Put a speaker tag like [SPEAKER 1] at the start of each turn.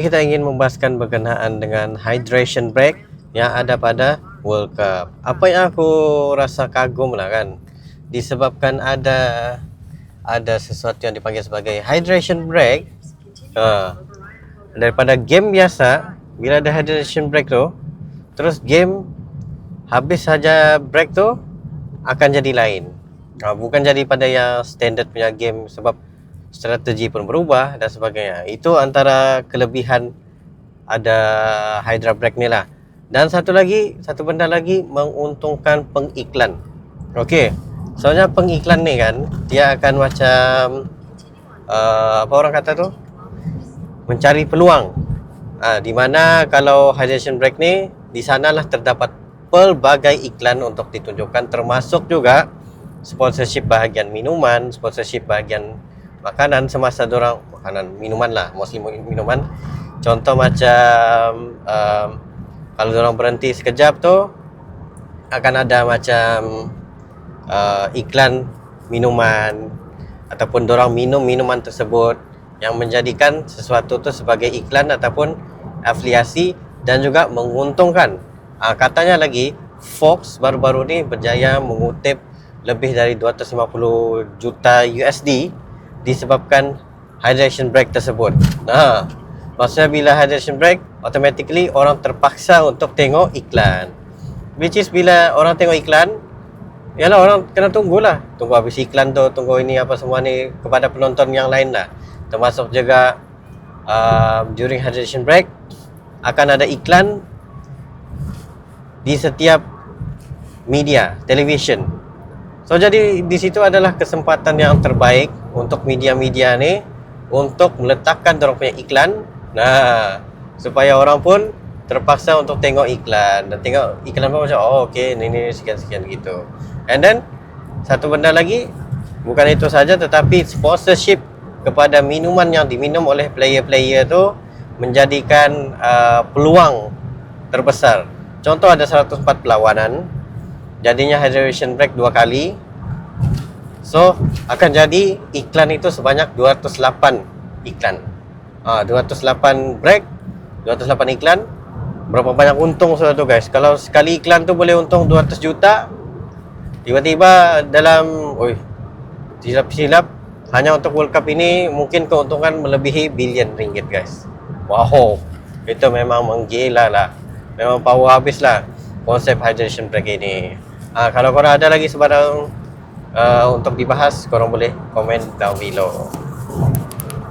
[SPEAKER 1] Kita ingin membahaskan berkenaan dengan hydration break yang ada pada World Cup. Apa yang aku rasa kagum lah kan, disebabkan ada sesuatu yang dipanggil sebagai hydration break. Daripada game biasa, bila ada hydration break tu, terus game habis saja break tu akan jadi lain. Bukan jadi pada yang standard punya game, sebab strategi pun berubah dan sebagainya. Itu antara kelebihan ada Hydra Break ni lah. Dan satu benda lagi, menguntungkan pengiklan. Okey, soalnya pengiklan ni kan, dia akan macam apa orang kata tu, mencari peluang. Di mana kalau hydration break ni, di sanalah terdapat pelbagai iklan untuk ditunjukkan, termasuk juga sponsorship bahagian minuman, sponsorship bahagian makanan semasa dorang, makanan minuman lah, mostly minuman. Contoh macam kalau dorang berhenti sekejap tu, akan ada macam iklan minuman, ataupun dorang minum minuman tersebut, yang menjadikan sesuatu tu sebagai iklan ataupun afiliasi dan juga menguntungkan. Katanya lagi Fox baru-baru ni berjaya mengutip lebih dari 250 juta USD disebabkan hydration break tersebut. Maksudnya bila hydration break, automatically orang terpaksa untuk tengok iklan. Which is bila orang tengok iklan, yalah orang kena tunggulah. Tunggu habis iklan tu, tunggu ini apa semua ni kepada penonton yang lain lah. Termasuk juga during hydration break akan ada iklan di setiap media, television. So jadi di situ adalah kesempatan yang terbaik untuk media-media ni untuk meletakkan dorang punya iklan. Supaya orang pun terpaksa untuk tengok iklan, dan tengok iklan pun macam okey, ini sekian-sekian gitu. And then satu benda lagi, bukan itu saja, tetapi sponsorship kepada minuman yang diminum oleh player-player tu menjadikan peluang terbesar. Contoh ada 104 perlawanan, jadinya hydration break 2 kali. So akan jadi iklan itu sebanyak 208 iklan. 208 break, 208 iklan. Berapa banyak untung sudah tu guys. Kalau sekali iklan tu boleh untung 200 juta, tiba-tiba dalam silap-silap hanya untuk World Cup ini mungkin keuntungan melebihi bilion ringgit guys. Wow, itu memang menggila lah. Memang power habis lah konsep hydration break ini. Kalau korang ada lagi sebarang untuk dibahas, korang boleh komen down below.